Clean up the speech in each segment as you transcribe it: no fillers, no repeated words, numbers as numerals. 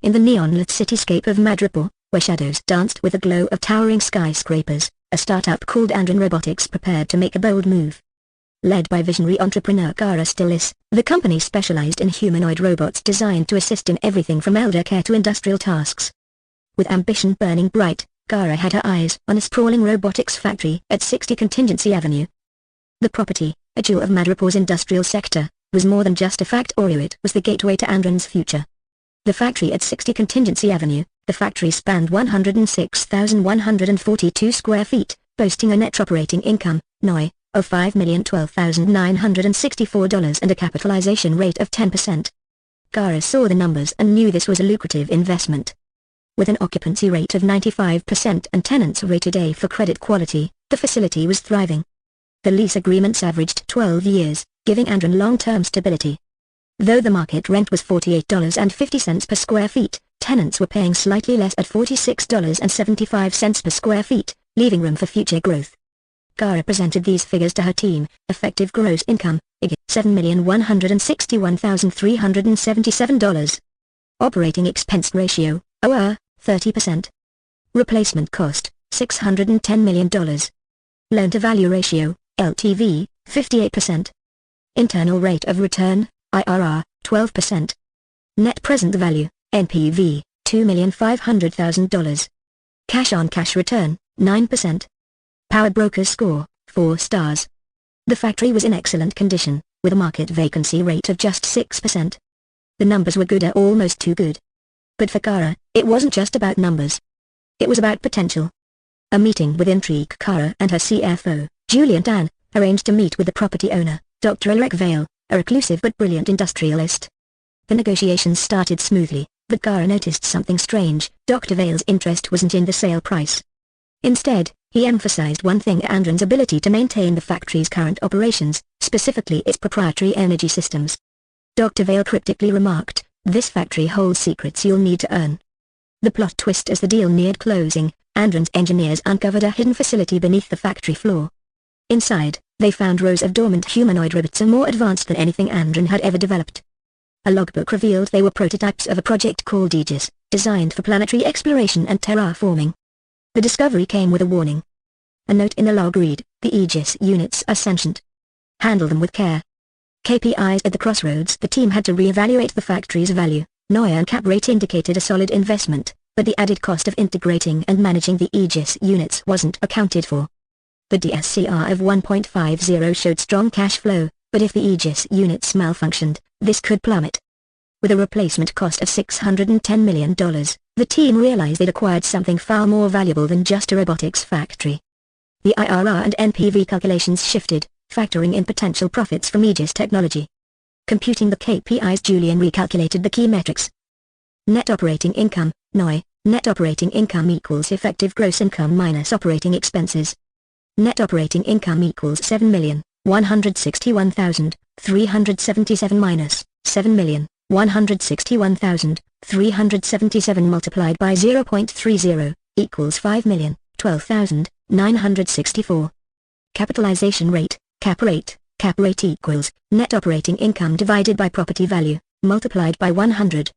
in the neon-lit cityscape of Madripoor, where shadows danced with the glow of towering skyscrapers, a startup called Robotics prepared to make a bold move. Led by visionary entrepreneur Jax Teller, the company specialized in humanoid robots designed to assist in everything from elder care to industrial tasks. With ambition burning bright, Jax had her eyes on a sprawling robotics factory at 60 Contingency Avenue. The property, a jewel of Madripoor's industrial sector, was more than just a factory, it was the gateway to Andron's future. The factory at 60 Contingency Avenue, the factory spanned 106,142 square feet, boasting a net operating income, NOI, of $5,012,964 and a capitalization rate of 10%. Jax saw the numbers and knew this was a lucrative investment. With an occupancy rate of 95% and tenants rated A for credit quality, the facility was thriving. The lease agreements averaged 12 years, giving Andron long-term stability. Though the market rent was $48.50 per square feet, tenants were paying slightly less at $46.75 per square feet, leaving room for future growth. Jax presented these figures to her team: effective gross income, $7,161,377. Operating expense ratio, OR, 30%. Replacement cost, $610 million. Loan-to-value ratio, LTV, 58%. Internal rate of return, IRR, 12%. Net present value, NPV, $2,500,000. Cash-on-cash return, 9%. Power broker's score, 4 stars. The factory was in excellent condition, with a market vacancy rate of just 6%. The numbers were good, or almost too good. But for Jax, it wasn't just about numbers. It was about potential. A meeting with intrigue, Jax and her CFO, Julian Tan, arranged to meet with the property owner, Dr. Vale, a reclusive but brilliant industrialist. The negotiations started smoothly, but Jax noticed something strange. Dr. Vale's interest wasn't in the sale price. Instead, he emphasized one thing: Andron's ability to maintain the factory's current operations, specifically its proprietary energy systems. Dr. Vale cryptically remarked, "This factory holds secrets you'll need to earn." The plot twist: as the deal neared closing, Andron's engineers uncovered a hidden facility beneath the factory floor. Inside, they found rows of dormant humanoid robots more advanced than anything Andron had ever developed. A logbook revealed they were prototypes of a project called Aegis, designed for planetary exploration and terraforming. The discovery came with a warning. A note in the log read, "The Aegis units are sentient. Handle them with care." KPIs at the crossroads: the team had to re-evaluate the factory's value. NOI and cap rate indicated a solid investment, but the added cost of integrating and managing the Aegis units wasn't accounted for. The DSCR of 1.50 showed strong cash flow, but if the Aegis units malfunctioned, this could plummet. With a replacement cost of $610 million, the team realized they'd acquired something far more valuable than just a robotics factory. The IRR and NPV calculations shifted, factoring in potential profits from Aegis technology. Computing the KPIs, Julian recalculated the key metrics. Net operating income, NOI, net operating income equals effective gross income minus operating expenses. Net operating income equals $7,161,377 minus $7,161,377 multiplied by 0.30, equals $5,012,964. Capitalization rate, cap rate equals net operating income divided by property value, multiplied by 100.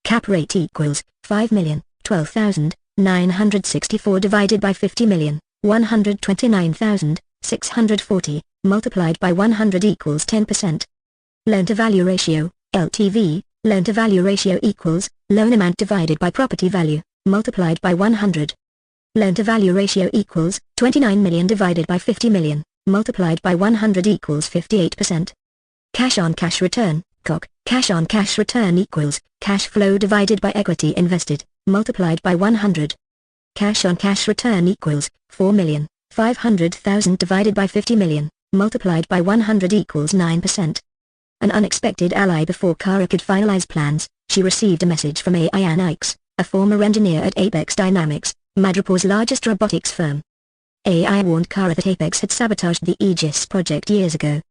Cap rate equals $5,012,964 divided by 50,129,640, multiplied by 100 equals 10%. Loan-to-value ratio, LTV, loan-to-value ratio equals loan amount divided by property value, multiplied by 100. Loan-to-value ratio equals 29 million divided by 50 million, multiplied by 100 equals 58%. Cash-on-cash return, COC, cash-on-cash return equals cash flow divided by equity invested, multiplied by 100. Cash-on-cash return equals $4,500,000 divided by 50 million, multiplied by 100 equals 9%. An unexpected ally: before Jax could finalize plans, she received a message from Ian Ikes, a former engineer at Apex Dynamics, Madripoor's largest robotics firm. AI warned Jax that Apex had sabotaged the Aegis project years ago.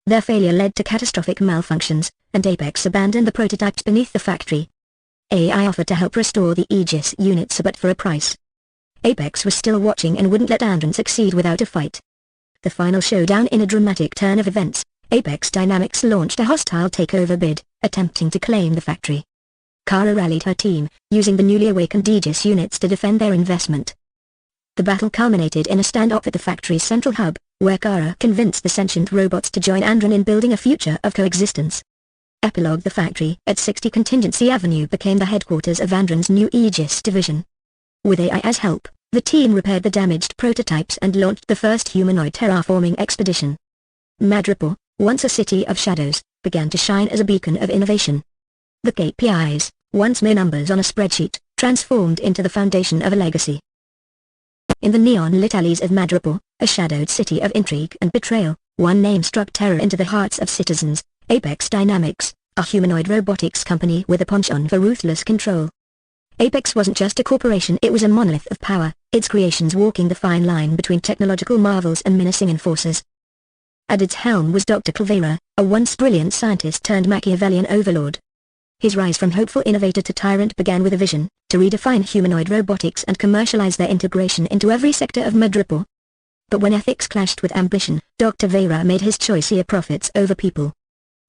Their failure led to catastrophic malfunctions, and Apex abandoned the prototypes beneath the factory. AI offered to help restore the Aegis units, but for a price. Apex was still watching and wouldn't let Andron succeed without a fight. The final showdown: in a dramatic turn of events, Apex Dynamics launched a hostile takeover bid, attempting to claim the factory. Kara rallied her team, using the newly awakened Aegis units to defend their investment. The battle culminated in a standoff at the factory's central hub, where Kara convinced the sentient robots to join Andron in building a future of coexistence. Epilogue: the factory at 60 Contingency Avenue became the headquarters of Andron's new Aegis division. With AI's help, the team repaired the damaged prototypes and launched the first humanoid terraforming expedition. Madripoor, once a city of shadows, began to shine as a beacon of innovation. The KPIs, once mere numbers on a spreadsheet, transformed into the foundation of a legacy. In the neon-lit alleys of Madripoor, a shadowed city of intrigue and betrayal, one name struck terror into the hearts of citizens: Apex Dynamics, a humanoid robotics company with a penchant for ruthless control. Apex wasn't just a corporation, it was a monolith of power, its creations walking the fine line between technological marvels and menacing enforcers. At its helm was Dr. Calvera, a once brilliant scientist turned Machiavellian overlord. His rise from hopeful innovator to tyrant began with a vision, to redefine humanoid robotics and commercialize their integration into every sector of Madripoor. But when ethics clashed with ambition, Dr. Calvera made his choice: here profits over people.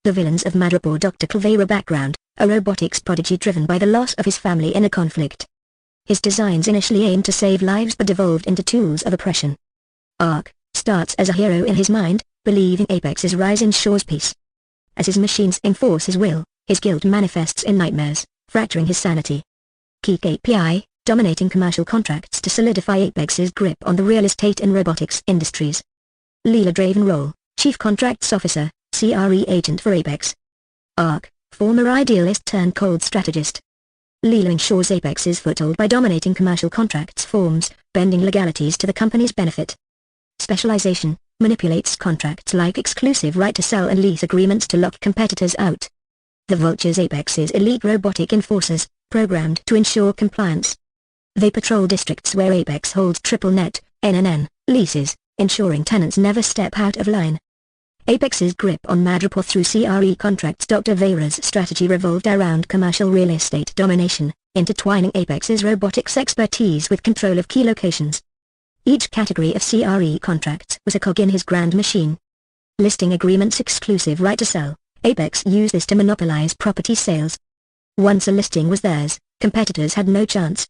The villains of Madripoor. Dr. Calvera background: a robotics prodigy driven by the loss of his family in a conflict. His designs initially aimed to save lives but devolved into tools of oppression. Arc starts as a hero in his mind, believing Apex's rise ensures peace. As his machines enforce his will, his guilt manifests in nightmares, fracturing his sanity. Key KPI: dominating commercial contracts to solidify Apex's grip on the real estate and robotics industries. Leela-driven role: Chief Contracts Officer, CRE agent for Apex. Arc: former idealist turned cold strategist. Leela ensures Apex's foothold by dominating commercial contracts forms, bending legalities to the company's benefit. Specialization: manipulates contracts like exclusive right to sell and lease agreements to lock competitors out. The Vultures: Apex's elite robotic enforcers, programmed to ensure compliance. They patrol districts where Apex holds triple net, NNN, leases, ensuring tenants never step out of line. Apex's grip on Madripoor through CRE contracts. Dr. Vera's strategy revolved around commercial real estate domination, intertwining Apex's robotics expertise with control of key locations. Each category of CRE contracts was a cog in his grand machine. Listing agreements: exclusive right to sell. Apex used this to monopolize property sales. Once a listing was theirs, competitors had no chance.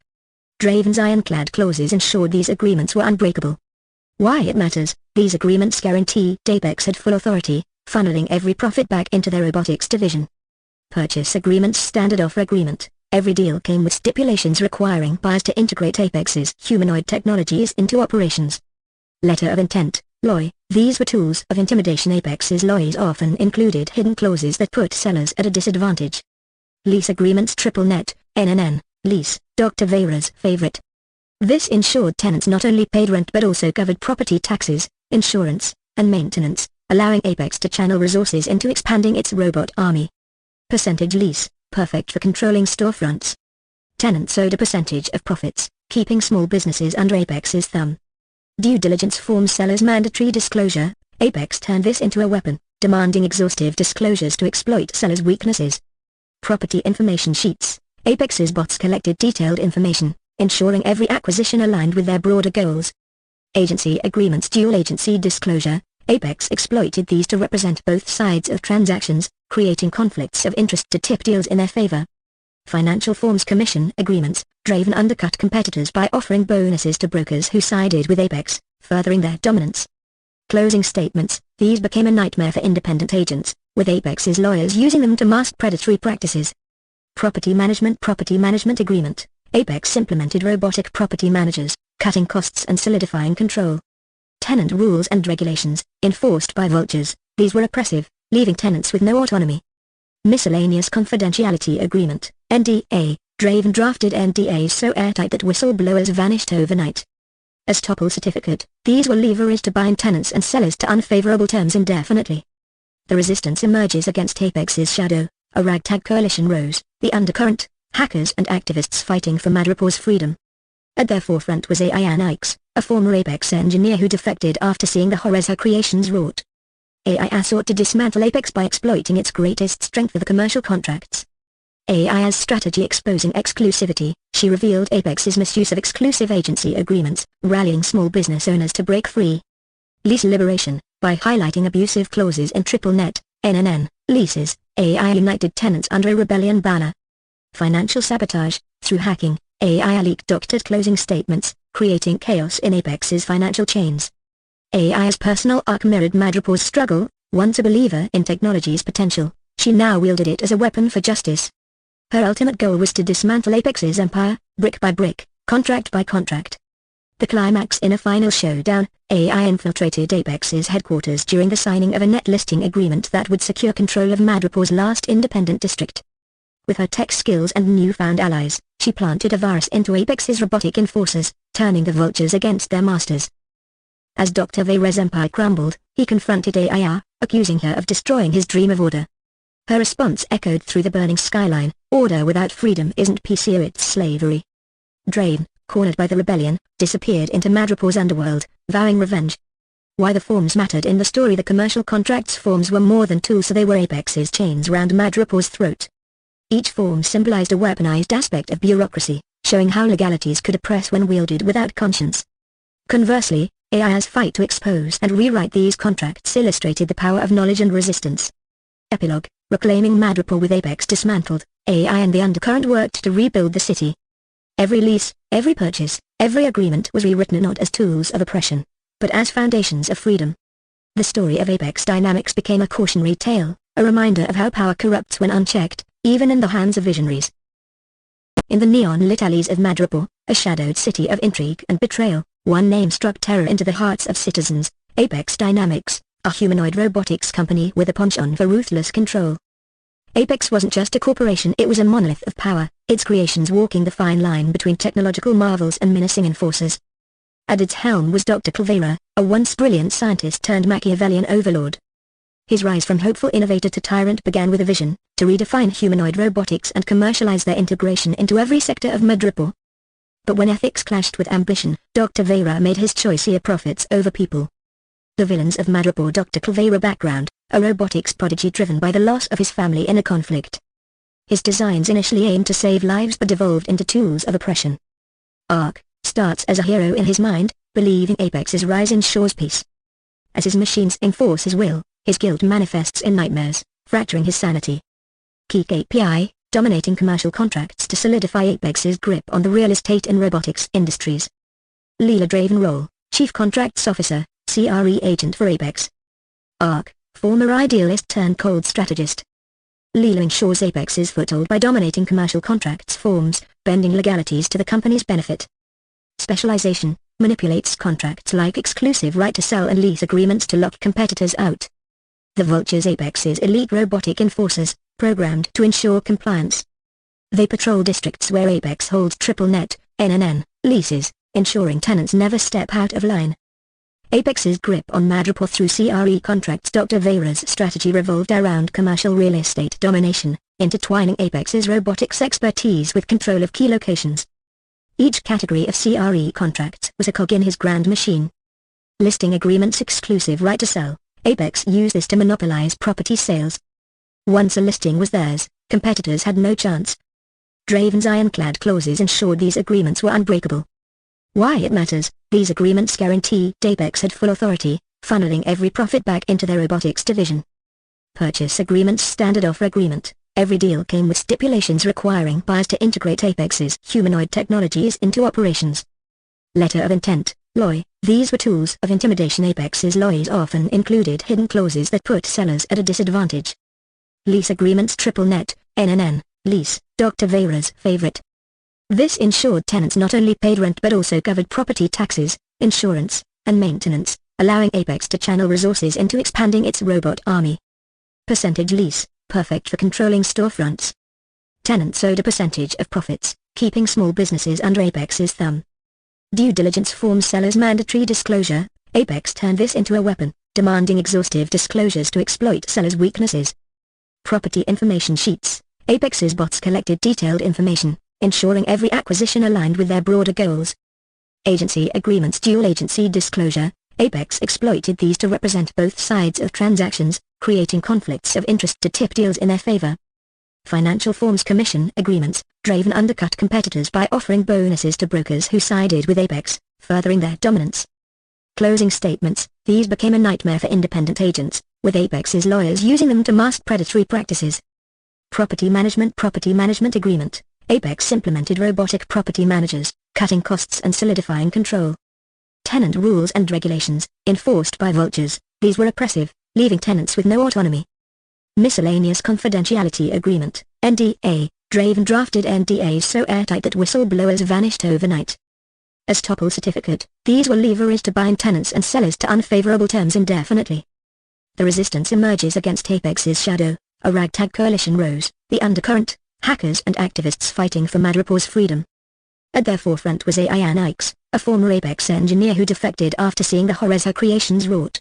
Draven's ironclad clauses ensured these agreements were unbreakable. Why it matters: these agreements guaranteed Apex had full authority, funneling every profit back into their robotics division. Purchase agreements: standard offer agreement. Every deal came with stipulations requiring buyers to integrate Apex's humanoid technologies into operations. Letter of intent, LOI. These were tools of intimidation. Apex's LOIs often included hidden clauses that put sellers at a disadvantage. Lease agreements: triple net, NNN, lease, Dr. Vera's favorite. This ensured tenants not only paid rent but also covered property taxes, insurance, and maintenance, allowing Apex to channel resources into expanding its robot army. Percentage lease, perfect for controlling storefronts. Tenants owed a percentage of profits, keeping small businesses under Apex's thumb. Due diligence forms: sellers' mandatory disclosure. Apex turned this into a weapon, demanding exhaustive disclosures to exploit sellers' weaknesses. Property information sheets: Apex's bots collected detailed information, ensuring every acquisition aligned with their broader goals. Agency agreements: dual agency disclosure. Apex exploited these to represent both sides of transactions, creating conflicts of interest to tip deals in their favor. Financial forms: commission agreements. Draven undercut competitors by offering bonuses to brokers who sided with Apex, furthering their dominance. Closing statements: these became a nightmare for independent agents, with Apex's lawyers using them to mask predatory practices. Property management agreement. Apex implemented robotic property managers, cutting costs and solidifying control. Tenant rules and regulations, enforced by Vultures. These were oppressive, leaving tenants with no autonomy. Miscellaneous confidentiality agreement, NDA. Draven drafted NDAs so airtight that whistleblowers vanished overnight. Estoppel certificate. These were leveraged to bind tenants and sellers to unfavorable terms indefinitely. The resistance emerges against Apex's shadow. A ragtag coalition rose, the undercurrent, hackers and activists fighting for Madripoor's freedom. At their forefront was Aian Ikes, a former Apex engineer who defected after seeing the horrors her creations wrought. AI sought to dismantle Apex by exploiting its greatest strength of the commercial contracts. AI's strategy: exposing exclusivity. She revealed Apex's misuse of exclusive agency agreements, rallying small business owners to break free. Lease liberation. By highlighting abusive clauses in triple net, NNN, leases, AI united tenants under a rebellion banner. Financial sabotage. Through hacking, AI leaked doctored closing statements, creating chaos in Apex's financial chains. AI's personal arc mirrored Madripoor's struggle. Once a believer in technology's potential, she now wielded it as a weapon for justice. Her ultimate goal was to dismantle Apex's empire, brick by brick, contract by contract. The climax in a final showdown, AI infiltrated Apex's headquarters during the signing of a net listing agreement that would secure control of Madripoor's last independent district. With her tech skills and newfound allies, she planted a virus into Apex's robotic enforcers, turning the vultures against their masters. As Dr. Vera's empire crumbled, he confronted AI, accusing her of destroying his dream of order. Her response echoed through the burning skyline: order without freedom isn't peace, it's slavery. Draven, cornered by the rebellion, disappeared into Madripoor's underworld, vowing revenge. Why the forms mattered in the story. The commercial contracts forms were more than tools, they were Apex's chains round Madripoor's throat. Each form symbolized a weaponized aspect of bureaucracy, showing how legalities could oppress when wielded without conscience. Conversely, AI's fight to expose and rewrite these contracts illustrated the power of knowledge and resistance. Epilogue: reclaiming Madripoor. With Apex dismantled, AI and the undercurrent worked to rebuild the city. Every lease, every purchase, every agreement was rewritten not as tools of oppression, but as foundations of freedom. The story of Apex dynamics became a cautionary tale, a reminder of how power corrupts when unchecked, even in the hands of visionaries. In the neon-lit alleys of Madripoor, a shadowed city of intrigue and betrayal, one name struck terror into the hearts of citizens: Apex Dynamics, a humanoid robotics company with a penchant for ruthless control. Apex wasn't just a corporation, it was a monolith of power, its creations walking the fine line between technological marvels and menacing enforcers. At its helm was Dr. Vera, a once brilliant scientist turned Machiavellian overlord. His rise from hopeful innovator to tyrant began with a vision: to redefine humanoid robotics and commercialize their integration into every sector of Madripoor. But when ethics clashed with ambition, Dr. Vera made his choice: profits over people. The villains of Madripoor. Dr. Vera background: a robotics prodigy driven by the loss of his family in a conflict. His designs initially aimed to save lives but evolved into tools of oppression. Arc starts as a hero in his mind, believing Apex's rise ensures peace. As his machines enforce his will, his guilt manifests in nightmares, fracturing his sanity. Key KPI: dominating commercial contracts to solidify Apex's grip on the real estate and robotics industries. Leela Draven role: Chief Contracts Officer, CRE agent for Apex. Arc: former idealist turned cold strategist. Leela ensures Apex's foothold by dominating commercial contracts forms, bending legalities to the company's benefit. Specialization: manipulates contracts like exclusive right to sell and lease agreements to lock competitors out. The Vultures: Apex's elite robotic enforcers, programmed to ensure compliance. They patrol districts where Apex holds triple net, NNN, leases, ensuring tenants never step out of line. Apex's grip on Madripoor through CRE contracts. Dr. Vera's strategy revolved around commercial real estate domination, intertwining Apex's robotics expertise with control of key locations. Each category of CRE contracts was a cog in his grand machine. Listing agreements: exclusive right to sell. Apex used this to monopolize property sales. Once a listing was theirs, competitors had no chance. Draven's ironclad clauses ensured these agreements were unbreakable. Why it matters: these agreements guaranteed Apex had full authority, funneling every profit back into their robotics division. Purchase agreements: standard offer agreement. Every deal came with stipulations requiring buyers to integrate Apex's humanoid technologies into operations. Letter of intent, LOI. These were tools of intimidation. Apex's LOIs often included hidden clauses that put sellers at a disadvantage. Lease agreements: triple net, NNN, lease, Dr. Vera's favorite. This ensured tenants not only paid rent but also covered property taxes, insurance, and maintenance, allowing Apex to channel resources into expanding its robot army. Percentage lease, perfect for controlling storefronts. Tenants owed a percentage of profits, keeping small businesses under Apex's thumb. Due diligence forms: sellers' mandatory disclosure. Apex turned this into a weapon, demanding exhaustive disclosures to exploit sellers' weaknesses. Property information sheets: Apex's bots collected detailed information, ensuring every acquisition aligned with their broader goals. Agency agreements: dual agency disclosure. Apex exploited these to represent both sides of transactions, creating conflicts of interest to tip deals in their favor. Financial forms: commission agreements. Draven undercut competitors by offering bonuses to brokers who sided with Apex, furthering their dominance. Closing statements: these became a nightmare for independent agents, with Apex's lawyers using them to mask predatory practices. Property Management Agreement. Apex implemented robotic property managers, cutting costs and solidifying control. Tenant rules and regulations, enforced by vultures, these were oppressive, leaving tenants with no autonomy. Miscellaneous Confidentiality Agreement, NDA. Draven drafted NDAs so airtight that whistleblowers vanished overnight. As topple certificate, these were leveraged to bind tenants and sellers to unfavorable terms indefinitely. The resistance emerges against Apex's shadow. A ragtag coalition rose, the undercurrent, hackers and activists fighting for Madripoor's freedom. At their forefront was Ian Ikes, a former Apex engineer who defected after seeing the horrors her creations wrought.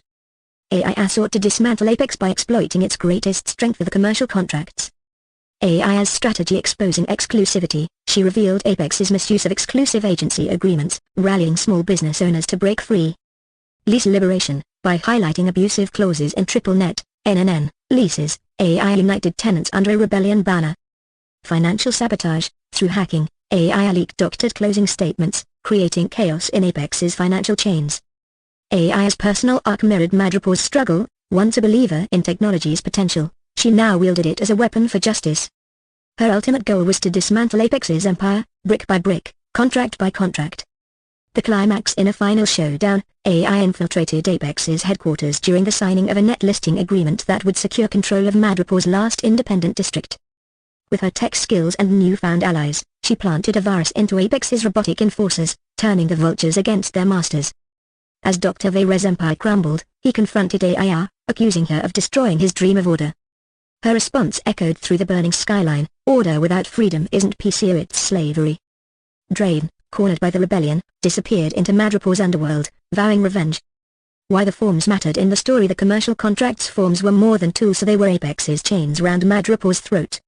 AI sought to dismantle Apex by exploiting its greatest strength for the commercial contracts. AI's strategy exposing exclusivity, she revealed Apex's misuse of exclusive agency agreements, rallying small business owners to break free. Lease liberation, by highlighting abusive clauses in triple-net, NNN, leases, AI united tenants under a rebellion banner. Financial sabotage, through hacking, AI leaked doctored closing statements, creating chaos in Apex's financial chains. AI's personal arc mirrored Madripoor's struggle. Once a believer in technology's potential, she now wielded it as a weapon for justice. Her ultimate goal was to dismantle Apex's empire, brick by brick, contract by contract. The climax in a final showdown, AI infiltrated Apex's headquarters during the signing of a net listing agreement that would secure control of Madripoor's last independent district. With her tech skills and newfound allies, she planted a virus into Apex's robotic enforcers, turning the vultures against their masters. As Dr. Veyre's empire crumbled, he confronted AI, accusing her of destroying his dream of order. Her response echoed through the burning skyline: order without freedom isn't peace, it's slavery. Draven, cornered by the rebellion, disappeared into Madripoor's underworld, vowing revenge. Why the forms mattered in the story. The commercial contracts forms were more than tools, so they were Apex's chains round Madripoor's throat.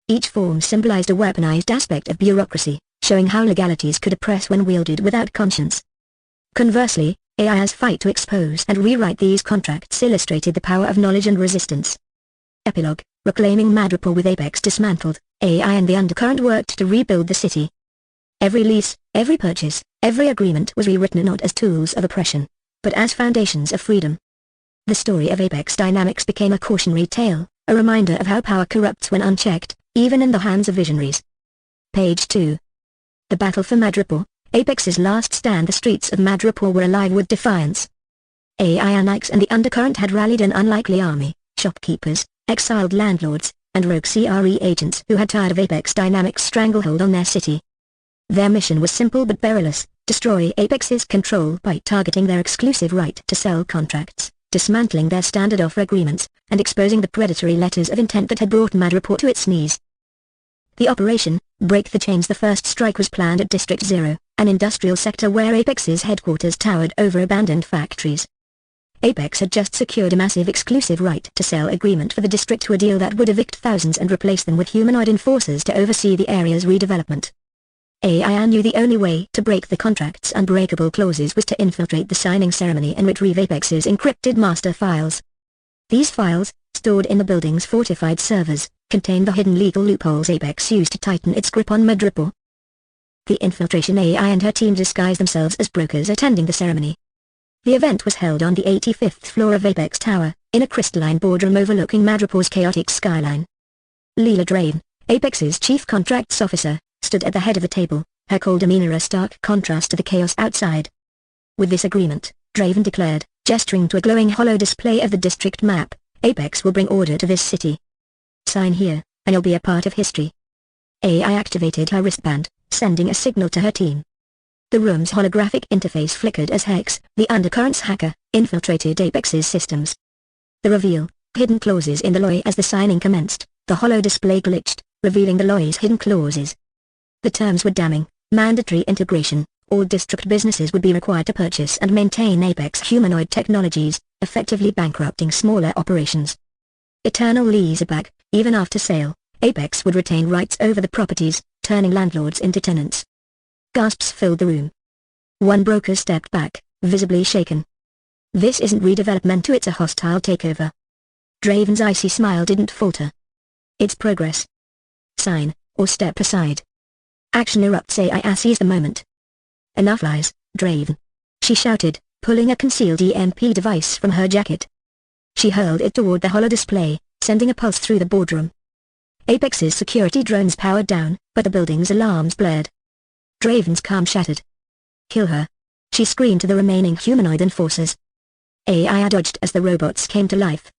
Each form symbolized a weaponized aspect of bureaucracy, showing how legalities could oppress when wielded without conscience. Conversely, AI's fight to expose and rewrite these contracts illustrated the power of knowledge and resistance. Epilogue, reclaiming Madripoor. With Apex dismantled, AI and the undercurrent worked to rebuild the city. Every lease, every purchase, every agreement was rewritten not as tools of oppression, but as foundations of freedom. The story of Apex dynamics became a cautionary tale, a reminder of how power corrupts when unchecked, even in the hands of visionaries. Page 2. The battle for Madripoor, Apex's last stand. The streets of Madripoor were alive with defiance. AI Nikes and the undercurrent had rallied an unlikely army, shopkeepers, exiled landlords, and rogue CRE agents who had tired of Apex Dynamics' stranglehold on their city. Their mission was simple but perilous: destroy Apex's control by targeting their exclusive right to sell contracts, dismantling their standard offer agreements, and exposing the predatory letters of intent that had brought Madripoor to its knees. The operation, Break the Chains. The first strike was planned at District 0, an industrial sector where Apex's headquarters towered over abandoned factories. Apex had just secured a massive exclusive right to sell agreement for the district, to a deal that would evict thousands and replace them with humanoid enforcers to oversee the area's redevelopment. AI knew the only way to break the contract's unbreakable clauses was to infiltrate the signing ceremony and retrieve Apex's encrypted master files. These files, stored in the building's fortified servers, contained the hidden legal loopholes Apex used to tighten its grip on Madripoor. The infiltration AI and her team disguised themselves as brokers attending the ceremony. The event was held on the 85th floor of Apex Tower, in a crystalline boardroom overlooking Madripoor's chaotic skyline. Leela Draven, Apex's chief contracts officer, stood at the head of the table, her cold demeanor a stark contrast to the chaos outside. With this agreement, Draven declared, gesturing to a glowing hollow display of the district map, Apex will bring order to this city. Sign here, and you'll be a part of history. AI activated her wristband, sending a signal to her team. The room's holographic interface flickered as Hex, the undercurrent's hacker, infiltrated Apex's systems. The reveal, hidden clauses in the LOI. As the signing commenced, the hollow display glitched, revealing the LOI's hidden clauses. The terms were damning: mandatory integration, all district businesses would be required to purchase and maintain Apex humanoid technologies, effectively bankrupting smaller operations. Eternal leaseback, even after sale, Apex would retain rights over the properties, turning landlords into tenants. Gasps filled the room. One broker stepped back, visibly shaken. This isn't redevelopment, it's a hostile takeover. Draven's icy smile didn't falter. It's progress. Sign, or step aside. Action erupts. AI seized the moment. Enough lies, Draven. She shouted, pulling a concealed EMP device from her jacket. She hurled it toward the hollow display, sending a pulse through the boardroom. Apex's security drones powered down, but the building's alarms blared. Draven's calm shattered. Kill her. She screamed to the remaining humanoid enforcers. AI dodged as the robots came to life.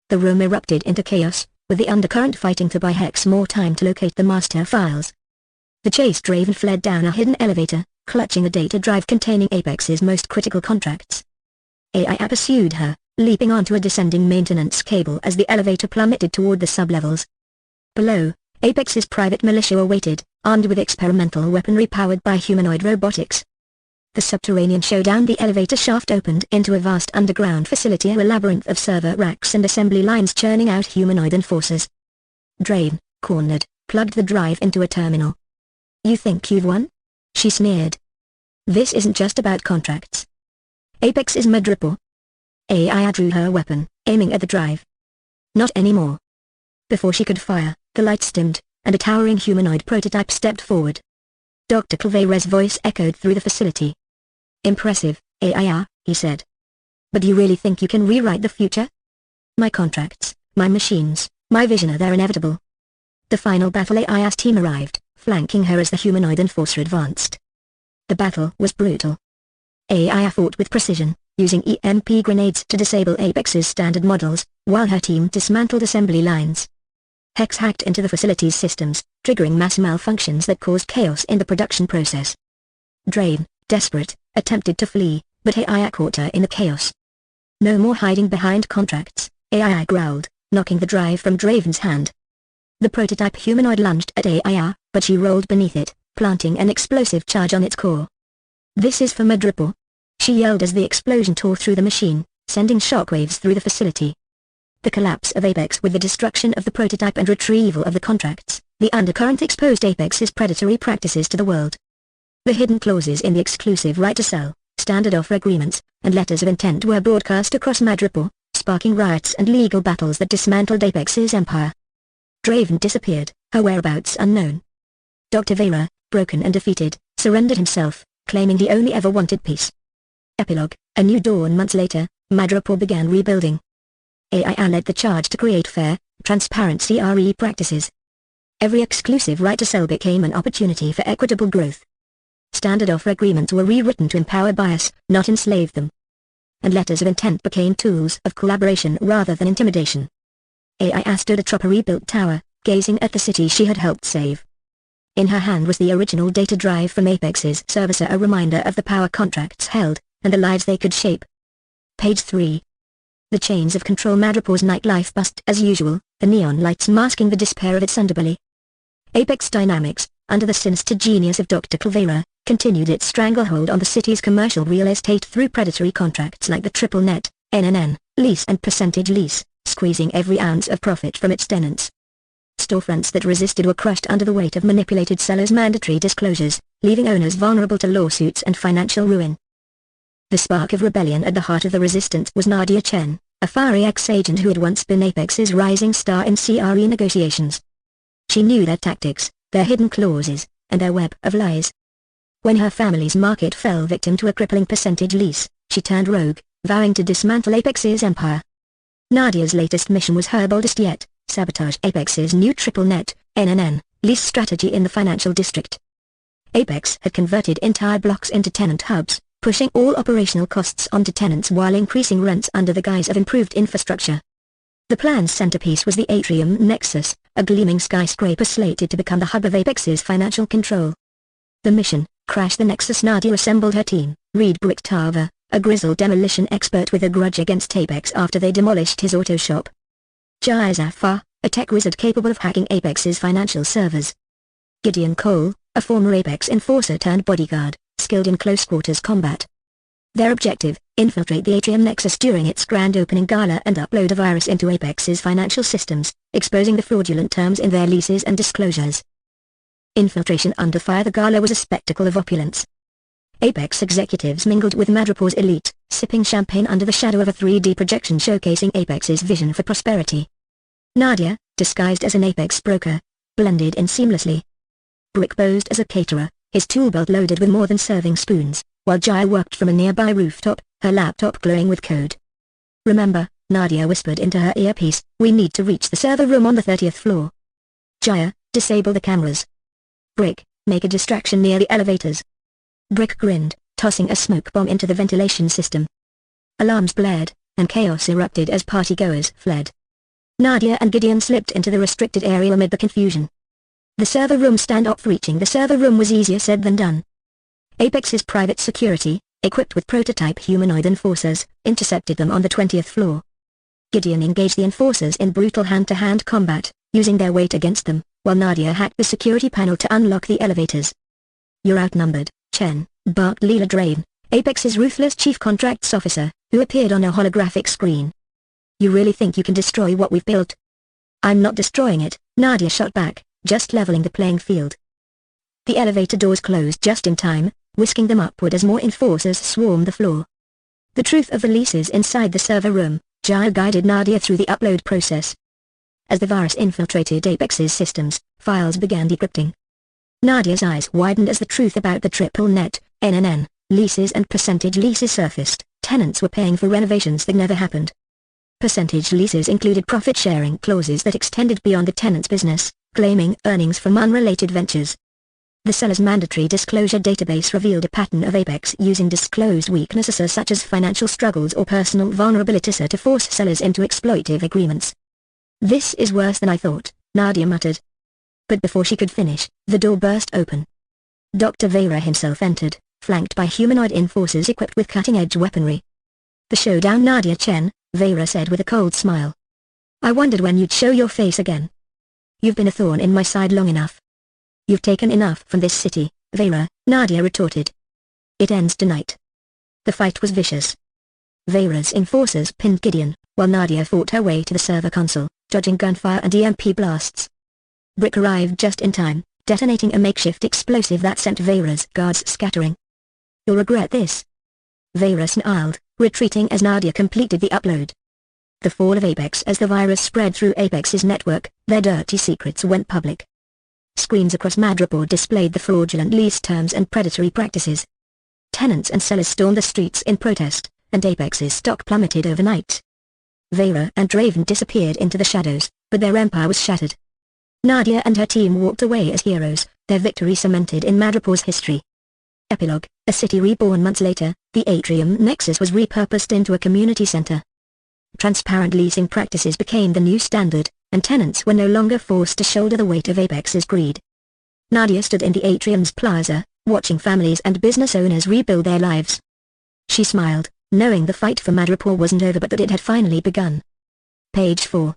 The room erupted into chaos, with the undercurrent fighting to buy Hex more time to locate the master files. The chased Draven fled down a hidden elevator, clutching the data drive containing Apex's most critical contracts. AI pursued her, leaping onto a descending maintenance cable as the elevator plummeted toward the sublevels. Below, Apex's private militia awaited, armed with experimental weaponry powered by humanoid robotics. The subterranean showdown. The elevator shaft opened into a vast underground facility, a labyrinth of server racks and assembly lines churning out humanoid enforcers. Draven, cornered, plugged the drive into a terminal. "You think you've won?" she sneered. "This isn't just about contracts. Apex is Madripoor." AI drew her weapon, aiming at the drive. "Not anymore." Before she could fire, the lights dimmed, and a towering humanoid prototype stepped forward. Dr. Clavera's voice echoed through the facility. "Impressive, AI," he said. "But do you really think you can rewrite the future? My contracts, my machines, my vision, they're inevitable." The final battle. AI's team arrived, flanking her as the humanoid enforcer advanced. The battle was brutal. AI fought with precision, using EMP grenades to disable Apex's standard models, while her team dismantled assembly lines. Hex hacked into the facility's systems, triggering mass malfunctions that caused chaos in the production process. Draven, desperate, attempted to flee, but AI caught her in the chaos. "No more hiding behind contracts," AI growled, knocking the drive from Draven's hand. The prototype humanoid lunged at AI, but she rolled beneath it, planting an explosive charge on its core. "This is for Madripoor," she yelled as the explosion tore through the machine, sending shockwaves through the facility. The collapse of Apex with the destruction of the prototype and retrieval of the contracts, the undercurrent exposed Apex's predatory practices to the world. The hidden clauses in the exclusive right to sell, standard offer agreements, and letters of intent were broadcast across Madripoor, sparking riots and legal battles that dismantled Apex's empire. Draven disappeared, her whereabouts unknown. Dr. Vera, broken and defeated, surrendered himself, claiming he only ever wanted peace. Epilogue: A New Dawn. Months later, Madripoor began rebuilding. AI led the charge to create fair, transparent CRE practices. Every exclusive right to sell became an opportunity for equitable growth. Standard offer agreements were rewritten to empower buyers, not enslave them. And letters of intent became tools of collaboration rather than intimidation. AI stood atop a rebuilt tower, gazing at the city she had helped save. In her hand was the original data drive from Apex's servicer, a reminder of the power contracts held, and the lives they could shape. Page 3. The chains of control. Madripoor's nightlife buzzed as usual, the neon lights masking the despair of its underbelly. Apex Dynamics, under the sinister genius of Dr. Clavera, continued its stranglehold on the city's commercial real estate through predatory contracts like the triple net, NNN, lease and percentage lease, squeezing every ounce of profit from its tenants. Storefronts that resisted were crushed under the weight of manipulated sellers' mandatory disclosures, leaving owners vulnerable to lawsuits and financial ruin. The spark of rebellion at the heart of the resistance was Nadia Chen, a fiery ex-agent who had once been Apex's rising star in CRE negotiations. She knew their tactics, their hidden clauses, and their web of lies. When her family's market fell victim to a crippling percentage lease, she turned rogue, vowing to dismantle Apex's empire. Nadia's latest mission was her boldest yet: sabotage Apex's new triple net, NNN, lease strategy in the financial district. Apex had converted entire blocks into tenant hubs, pushing all operational costs onto tenants while increasing rents under the guise of improved infrastructure. The plan's centerpiece was the Atrium Nexus, a gleaming skyscraper slated to become the hub of Apex's financial control. The mission: crash the Nexus. Nadia assembled her team, Reed Bricktava, a grizzled demolition expert with a grudge against Apex after they demolished his auto shop. Jai Zafar, a tech wizard capable of hacking Apex's financial servers. Gideon Cole, a former Apex enforcer turned bodyguard, skilled in close-quarters combat. Their objective: infiltrate the Atrium Nexus during its grand opening gala and upload a virus into Apex's financial systems, exposing the fraudulent terms in their leases and disclosures. Infiltration under fire. The gala was a spectacle of opulence. Apex executives mingled with Madripoor's elite, sipping champagne under the shadow of a 3D projection showcasing Apex's vision for prosperity. Nadia, disguised as an Apex broker, blended in seamlessly. Brick posed as a caterer, his tool belt loaded with more than serving spoons, while Jai worked from a nearby rooftop, her laptop glowing with code. "Remember," Nadia whispered into her earpiece, "we need to reach the server room on the 30th floor. Jaya, disable the cameras. Brick, make a distraction near the elevators. Brick grinned, tossing a smoke bomb into the ventilation system. Alarms blared, and chaos erupted as partygoers fled. Nadia and Gideon slipped into the restricted area amid the confusion. The server room standoff. Reaching the server room was easier said than done. Apex's private security, equipped with prototype humanoid enforcers, intercepted them on the 20th floor. Gideon engaged the enforcers in brutal hand-to-hand combat, using their weight against them, while Nadia hacked the security panel to unlock the elevators. "You're outnumbered, Chen," barked Leela Draven, Apex's ruthless chief contracts officer, who appeared on a holographic screen. "You really think you can destroy what we've built?" "I'm not destroying it," Nadia shot back, just leveling the playing field. The elevator doors closed just in time, whisking them upward as more enforcers swarmed the floor. The truth of the leases inside the server room, Jaya guided Nadia through the upload process. As the virus infiltrated Apex's systems, files began decrypting. Nadia's eyes widened as the truth about the triple net, NNN, leases and percentage leases surfaced. Tenants were paying for renovations that never happened. Percentage leases included profit-sharing clauses that extended beyond the tenant's business, claiming earnings from unrelated ventures. The seller's mandatory disclosure database revealed a pattern of Apex using disclosed weaknesses such as financial struggles or personal vulnerabilities to force sellers into exploitive agreements. "This is worse than I thought," Nadia muttered. But before she could finish, the door burst open. Dr. Vera himself entered, flanked by humanoid enforcers equipped with cutting-edge weaponry. "The showdown, Nadia Chen," Vera said with a cold smile. "I wondered when you'd show your face again. You've been a thorn in my side long enough." "You've taken enough from this city, Vera," Nadia retorted. "It ends tonight." The fight was vicious. Vera's enforcers pinned Gideon, while Nadia fought her way to the server console, dodging gunfire and EMP blasts. Brick arrived just in time, detonating a makeshift explosive that sent Vera's guards scattering. "You'll regret this." Vera snarled, retreating as Nadia completed the upload. The fall of Apex. As the virus spread through Apex's network, their dirty secrets went public. Screens across Madripoor displayed the fraudulent lease terms and predatory practices. Tenants and sellers stormed the streets in protest, and Apex's stock plummeted overnight. Vera and Draven disappeared into the shadows, but their empire was shattered. Nadia and her team walked away as heroes, their victory cemented in Madripoor's history. Epilogue: a city reborn months later, the Atrium Nexus was repurposed into a community center. Transparent leasing practices became the new standard, and tenants were no longer forced to shoulder the weight of Apex's greed. Nadia stood in the Atrium's plaza, watching families and business owners rebuild their lives. She smiled, knowing the fight for Madripoor wasn't over but that it had finally begun. Page 4.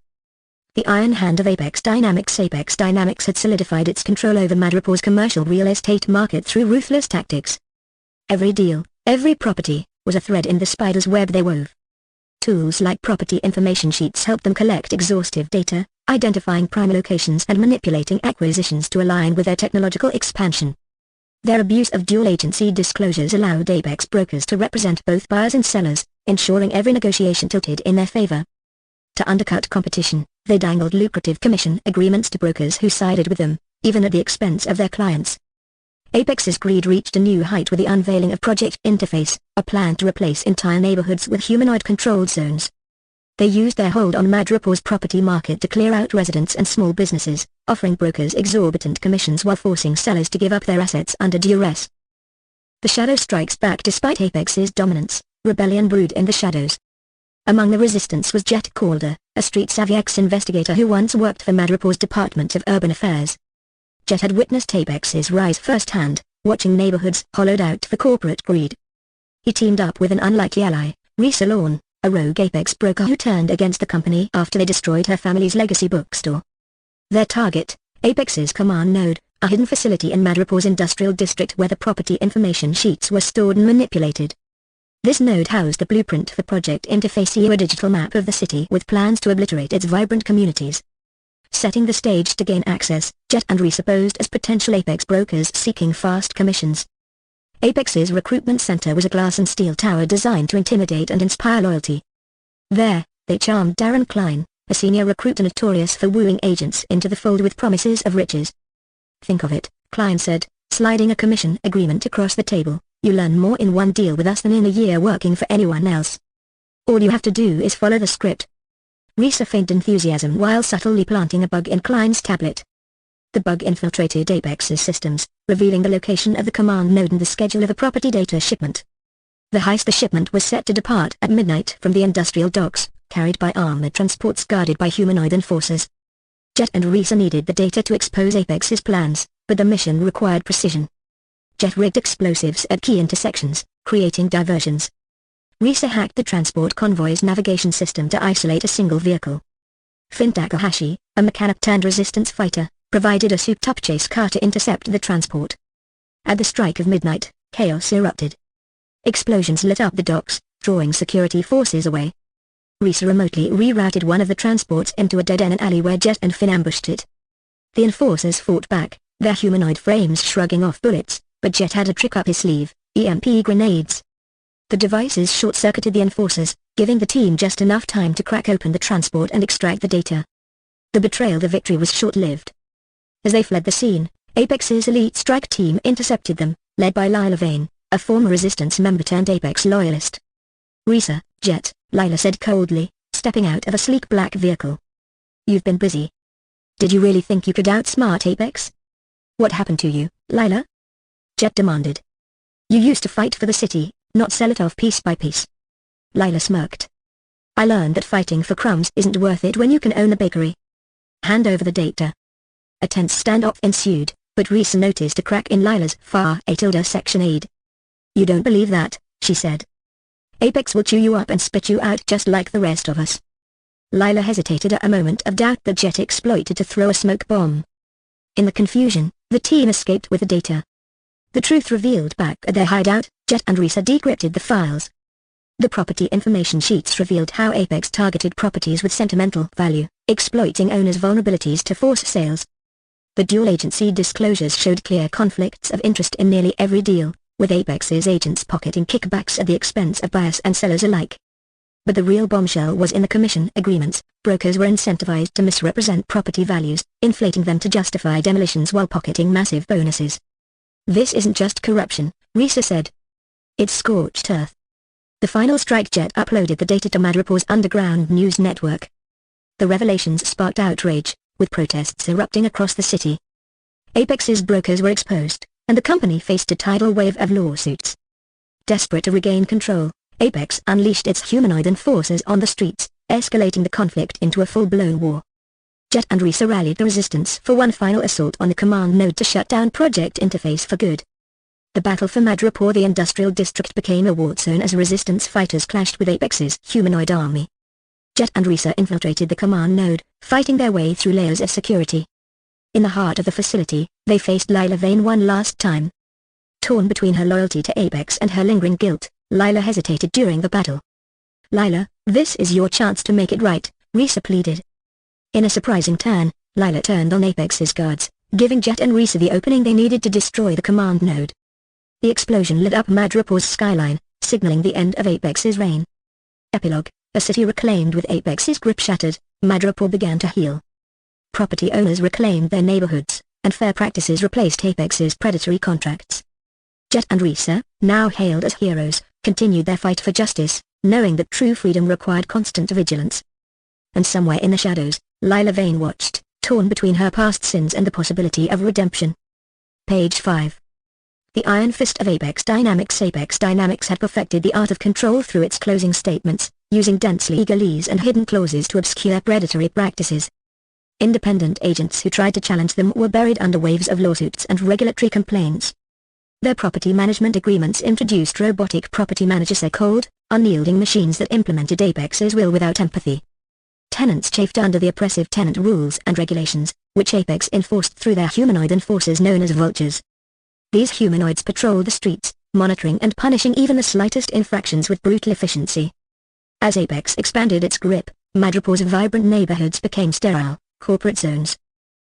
The iron hand of Apex Dynamics. Apex Dynamics had solidified its control over Madripoor's commercial real estate market through ruthless tactics. Every deal, every property, was a thread in the spider's web they wove. Tools like property information sheets helped them collect exhaustive data, identifying prime locations and manipulating acquisitions to align with their technological expansion. Their abuse of dual-agency disclosures allowed Apex brokers to represent both buyers and sellers, ensuring every negotiation tilted in their favor. To undercut competition, they dangled lucrative commission agreements to brokers who sided with them, even at the expense of their clients. Apex's greed reached a new height with the unveiling of Project Interface, a plan to replace entire neighborhoods with humanoid-controlled zones. They used their hold on Madripoor's property market to clear out residents and small businesses, offering brokers exorbitant commissions while forcing sellers to give up their assets under duress. The shadow strikes back. Despite Apex's dominance, rebellion brewed in the shadows. Among the resistance was Jet Calder, a street-savvy ex-investigator who once worked for Madripoor's Department of Urban Affairs. Jet had witnessed Apex's rise firsthand, watching neighborhoods hollowed out for corporate greed. He teamed up with an unlikely ally, Risa Lorne, a rogue Apex broker who turned against the company after they destroyed her family's legacy bookstore. Their target, Apex's command node, a hidden facility in Madripoor's industrial district where the property information sheets were stored and manipulated. This node housed the blueprint for Project Interface, a digital map of the city with plans to obliterate its vibrant communities. Setting the stage to gain access, Jet and Risa posed as potential Apex brokers seeking fast commissions. Apex's recruitment center was a glass and steel tower designed to intimidate and inspire loyalty. There, they charmed Darren Klein, a senior recruiter notorious for wooing agents into the fold with promises of riches. "Think of it," Klein said, sliding a commission agreement across the table. "You learn more in one deal with us than in a year working for anyone else. All you have to do is follow the script." Risa feigned enthusiasm while subtly planting a bug in Klein's tablet. The bug infiltrated Apex's systems, revealing the location of the command node and the schedule of a property data shipment. The heist shipment was set to depart at midnight from the industrial docks, carried by armored transports guarded by humanoid enforcers. Jet and Risa needed the data to expose Apex's plans, but the mission required precision. Jet rigged explosives at key intersections, creating diversions. Risa hacked the transport convoy's navigation system to isolate a single vehicle. Finn Takahashi, a mechanic-turned-resistance fighter, provided a souped-up chase car to intercept the transport. At the strike of midnight, chaos erupted. Explosions lit up the docks, drawing security forces away. Risa remotely rerouted one of the transports into a dead-end alley where Jet and Finn ambushed it. The enforcers fought back, their humanoid frames shrugging off bullets, but Jet had a trick up his sleeve: EMP grenades. The devices short-circuited the enforcers, giving the team just enough time to crack open the transport and extract the data. The betrayal of the victory was short-lived. As they fled the scene, Apex's elite strike team intercepted them, led by Lila Vane, a former Resistance member turned Apex loyalist. "Risa, Jet," Lila said coldly, stepping out of a sleek black vehicle. "You've been busy. Did you really think you could outsmart Apex? What happened to you, Lila?" Jet demanded. "You used to fight for the city, not sell it off piece by piece." Lila smirked. "I learned that fighting for crumbs isn't worth it when you can own a bakery. Hand over the data." A tense standoff ensued, but Risa noticed a crack in Lila's far A section aid. "You don't believe that," she said. "Apex will chew you up and spit you out just like the rest of us." Lila hesitated at a moment of doubt that Jet exploited to throw a smoke bomb. In the confusion, the team escaped with the data. The truth revealed back at their hideout, Jet and Risa decrypted the files. The property information sheets revealed how Apex targeted properties with sentimental value, exploiting owners' vulnerabilities to force sales. The dual-agency disclosures showed clear conflicts of interest in nearly every deal, with Apex's agents pocketing kickbacks at the expense of buyers and sellers alike. But the real bombshell was in the commission agreements. Brokers were incentivized to misrepresent property values, inflating them to justify demolitions while pocketing massive bonuses. "This isn't just corruption," Risa said. "It's scorched earth." The final strike. Jet uploaded the data to Madripoor's underground news network. The revelations sparked outrage, with protests erupting across the city. Apex's brokers were exposed, and the company faced a tidal wave of lawsuits. Desperate to regain control, Apex unleashed its humanoid enforcers on the streets, escalating the conflict into a full-blown war. Jet and Risa rallied the resistance for one final assault on the command node to shut down Project Interface for good. The battle for Madripoor, the industrial district, became a war zone as resistance fighters clashed with Apex's humanoid army. Jet and Risa infiltrated the command node, fighting their way through layers of security. In the heart of the facility, they faced Lila Vane one last time. Torn between her loyalty to Apex and her lingering guilt, Lila hesitated during the battle. "Lila, this is your chance to make it right," Risa pleaded. In a surprising turn, Lila turned on Apex's guards, giving Jet and Risa the opening they needed to destroy the command node. The explosion lit up Madripoor's skyline, signaling the end of Apex's reign. Epilogue: a city reclaimed with Apex's grip shattered, Madripoor began to heal. Property owners reclaimed their neighborhoods, and fair practices replaced Apex's predatory contracts. Jet and Risa, now hailed as heroes, continued their fight for justice, knowing that true freedom required constant vigilance. And somewhere in the shadows, Lila Vane watched, torn between her past sins and the possibility of redemption. Page 5. The Iron Fist of Apex Dynamics. Apex Dynamics had perfected the art of control through its closing statements, using densely legalese and hidden clauses to obscure predatory practices. Independent agents who tried to challenge them were buried under waves of lawsuits and regulatory complaints. Their property management agreements introduced robotic property managers, they called, unyielding machines that implemented Apex's will without empathy. Tenants chafed under the oppressive tenant rules and regulations, which Apex enforced through their humanoid enforcers known as vultures. These humanoids patrolled the streets, monitoring and punishing even the slightest infractions with brutal efficiency. As Apex expanded its grip, Madripoor's vibrant neighborhoods became sterile, corporate zones.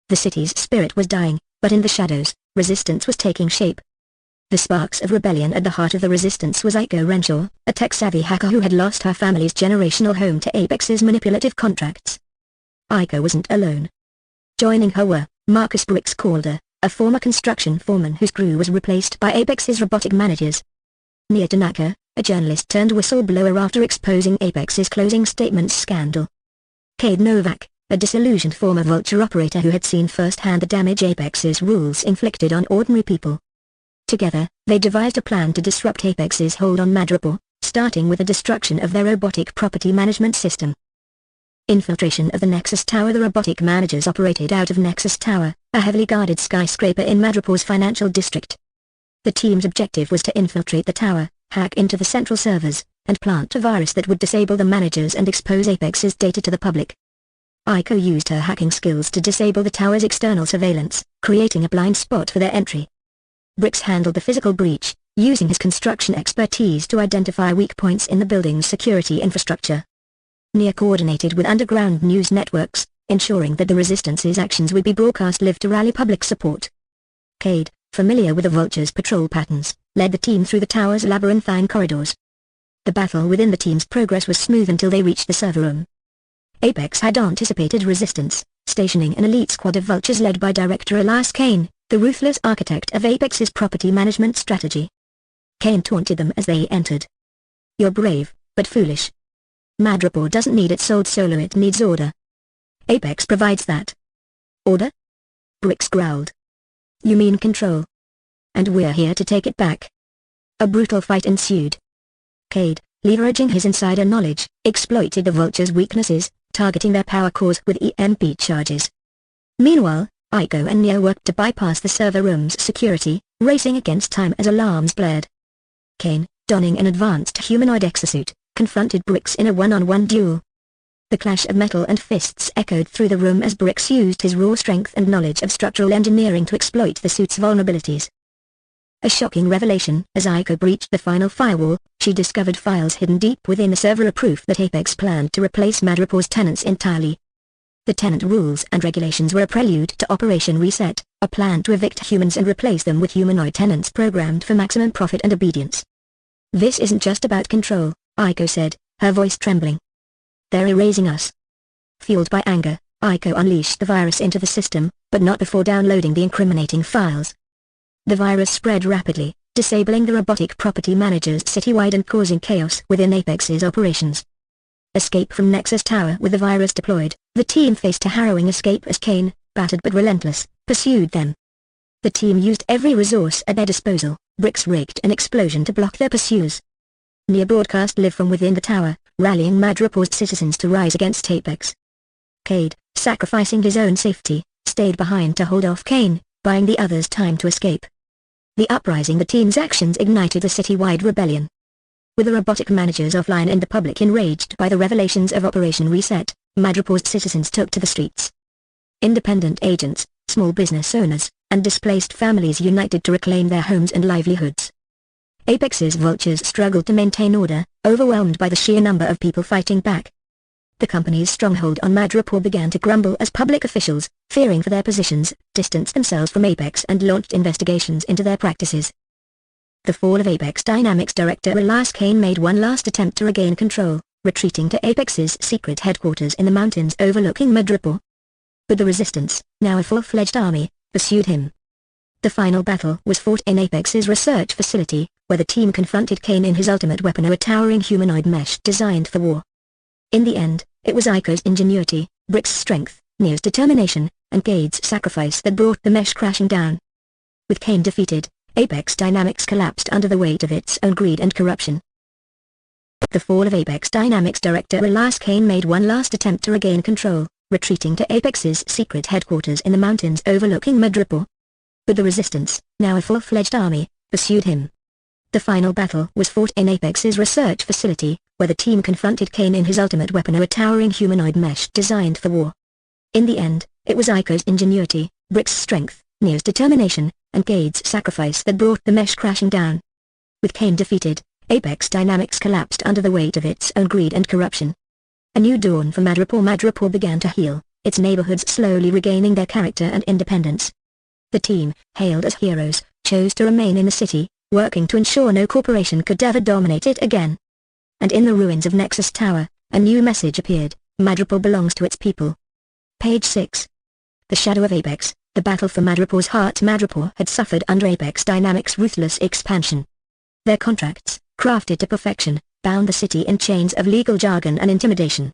The city's spirit was dying, but in the shadows, resistance was taking shape. The sparks of rebellion at the heart of the resistance was Aiko Renshaw, a tech-savvy hacker who had lost her family's generational home to Apex's manipulative contracts. Aiko wasn't alone. Joining her were Marcus Brooks Calder, a former construction foreman whose crew was replaced by Apex's robotic managers. Nia Tanaka, a journalist turned whistleblower after exposing Apex's closing statements scandal. Cade Novak, a disillusioned former vulture operator who had seen firsthand the damage Apex's rules inflicted on ordinary people. Together, they devised a plan to disrupt Apex's hold on Madripoor, starting with the destruction of their robotic property management system. Infiltration of the Nexus Tower. The robotic managers operated out of Nexus Tower, a heavily guarded skyscraper in Madripoor's financial district. The team's objective was to infiltrate the tower, hack into the central servers, and plant a virus that would disable the managers and expose Apex's data to the public. Aiko used her hacking skills to disable the tower's external surveillance, creating a blind spot for their entry. Bricks handled the physical breach, using his construction expertise to identify weak points in the building's security infrastructure. Nia coordinated with underground news networks, ensuring that the Resistance's actions would be broadcast live to rally public support. Cade, familiar with the Vulture's patrol patterns, led the team through the tower's labyrinthine corridors. The battle within the team's progress was smooth until they reached the server room. Apex had anticipated resistance, stationing an elite squad of Vultures led by Director Elias Kane, the ruthless architect of Apex's property management strategy. Kane taunted them as they entered. "You're brave, but foolish. Madripoor doesn't need its sold solo, it needs order. Apex provides that." "Order?" Bricks growled. "You mean control. And we're here to take it back." A brutal fight ensued. Cade, leveraging his insider knowledge, exploited the Vulture's weaknesses, targeting their power cores with EMP charges. Meanwhile, Aiko and Nia worked to bypass the server room's security, racing against time as alarms blared. Kane, donning an advanced humanoid exosuit, confronted Bricks in a one-on-one duel. The clash of metal and fists echoed through the room as Bricks used his raw strength and knowledge of structural engineering to exploit the suit's vulnerabilities. A shocking revelation. As Aiko breached the final firewall, she discovered files hidden deep within the server, a proof that Apex planned to replace Madripoor's tenants entirely. The tenant rules and regulations were a prelude to Operation Reset, a plan to evict humans and replace them with humanoid tenants programmed for maximum profit and obedience. "This isn't just about control," Aiko said, her voice trembling. "They're erasing us." Fueled by anger, Aiko unleashed the virus into the system, but not before downloading the incriminating files. The virus spread rapidly, disabling the robotic property managers citywide and causing chaos within Apex's operations. Escape from Nexus Tower. With the virus deployed, the team faced a harrowing escape as Kane, battered but relentless, pursued them. The team used every resource at their disposal. Bricks rigged an explosion to block their pursuers. Nia broadcast live from within the tower, rallying Madripoor's citizens to rise against Apex. Cade, sacrificing his own safety, stayed behind to hold off Kane, buying the others time to escape. The uprising. The team's actions ignited a citywide rebellion. With the robotic managers offline and the public enraged by the revelations of Operation Reset, Madripoor's citizens took to the streets. Independent agents, small business owners, and displaced families united to reclaim their homes and livelihoods. Apex's Vultures struggled to maintain order, overwhelmed by the sheer number of people fighting back. The company's stronghold on Madripoor began to crumble as public officials, fearing for their positions, distanced themselves from Apex and launched investigations into their practices. The fall of Apex Dynamics Director Elias Kane made one last attempt to regain control, retreating to Apex's secret headquarters in the mountains overlooking Madripoor. But the Resistance, now a full-fledged army, pursued him. The final battle was fought in Apex's research facility, where the team confronted Kane in his ultimate weapon, a towering humanoid mesh designed for war. In the end, it was Aiko's ingenuity, Brick's strength, Nia's determination, and Cade's sacrifice that brought the mesh crashing down. With Kane defeated, Apex Dynamics collapsed under the weight of its own greed and corruption. The fall of Apex Dynamics Director Elias Kane made one last attempt to regain control, retreating to Apex's secret headquarters in the mountains overlooking Madripoor. But the Resistance, now a full-fledged army, pursued him. The final battle was fought in Apex's research facility, where the team confronted Kane in his ultimate weapon, a towering humanoid mesh designed for war. In the end, it was Aiko's ingenuity, Brick's strength, Nia's determination, and Cade's sacrifice that brought the mesh crashing down. With Kane defeated, Apex Dynamics collapsed under the weight of its own greed and corruption. A new dawn for Madripoor. Madripoor began to heal, its neighborhoods slowly regaining their character and independence. The team, hailed as heroes, chose to remain in the city, working to ensure no corporation could ever dominate it again. And in the ruins of Nexus Tower, a new message appeared: Madripoor belongs to its people. Page 6. The Shadow of Apex, the battle for Madripoor's heart. Madripoor had suffered under Apex Dynamics' ruthless expansion. Their contracts, crafted to perfection, bound the city in chains of legal jargon and intimidation.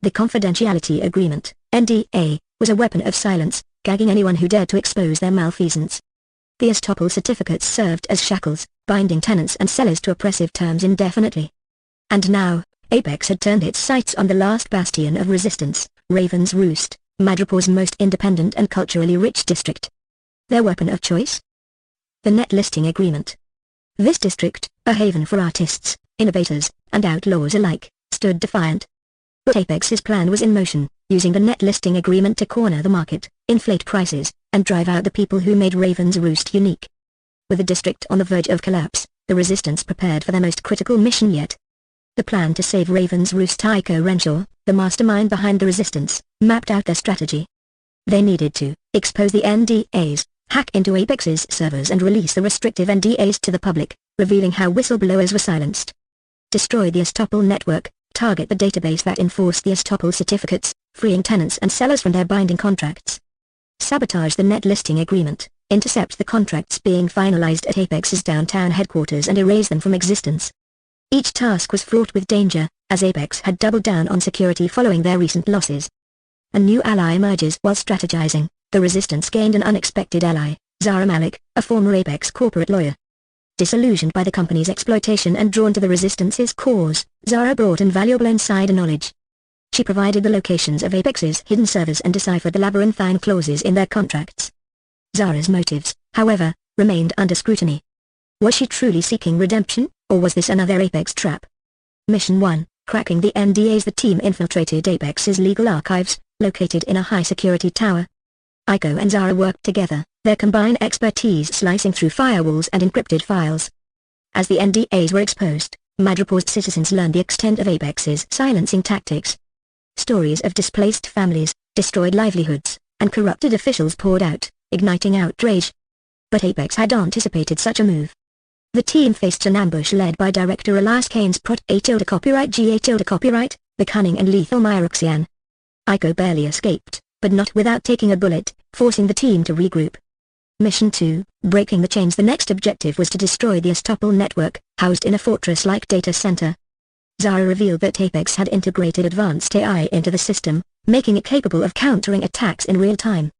The confidentiality agreement, NDA, was a weapon of silence, gagging anyone who dared to expose their malfeasance. The estoppel certificates served as shackles, binding tenants and sellers to oppressive terms indefinitely. And now, Apex had turned its sights on the last bastion of resistance, Raven's Roost, Madripoor's most independent and culturally rich district. Their weapon of choice? The net listing agreement. This district, a haven for artists, innovators, and outlaws alike, stood defiant. But Apex's plan was in motion, using the net listing agreement to corner the market, inflate prices, and drive out the people who made Raven's Roost unique. With the district on the verge of collapse, the resistance prepared for their most critical mission yet. The plan to save Raven's Roost. Tycho Renshaw, the mastermind behind the resistance, mapped out their strategy. They needed to expose the NDAs, hack into Apex's servers and release the restrictive NDAs to the public, revealing how whistleblowers were silenced. Destroy the estoppel network, target the database that enforced the estoppel certificates, freeing tenants and sellers from their binding contracts. Sabotage the net listing agreement, intercept the contracts being finalized at Apex's downtown headquarters and erase them from existence. Each task was fraught with danger, as Apex had doubled down on security following their recent losses. A new ally emerges. While strategizing, the resistance gained an unexpected ally, Zara Malik, a former Apex corporate lawyer. Disillusioned by the company's exploitation and drawn to the resistance's cause, Zara brought invaluable insider knowledge. She provided the locations of Apex's hidden servers and deciphered the labyrinthine clauses in their contracts. Zara's motives, however, remained under scrutiny. Was she truly seeking redemption, or was this another Apex trap? Mission 1, cracking the NDAs. The team infiltrated Apex's legal archives, located in a high-security tower. Aiko and Zara worked together, their combined expertise slicing through firewalls and encrypted files. As the NDAs were exposed, Madripoor's citizens learned the extent of Apex's silencing tactics. Stories of displaced families, destroyed livelihoods, and corrupted officials poured out, igniting outrage. But Apex had anticipated such a move. The team faced an ambush led by director Elias Kane's Prot A-copyright G-copyright, the cunning and lethal Myroxian. Aiko barely escaped, but not without taking a bullet, forcing the team to regroup. Mission 2, breaking the chains. The next objective was to destroy the estoppel network, housed in a fortress-like data center. Zara revealed that Apex had integrated advanced AI into the system, making it capable of countering attacks in real time.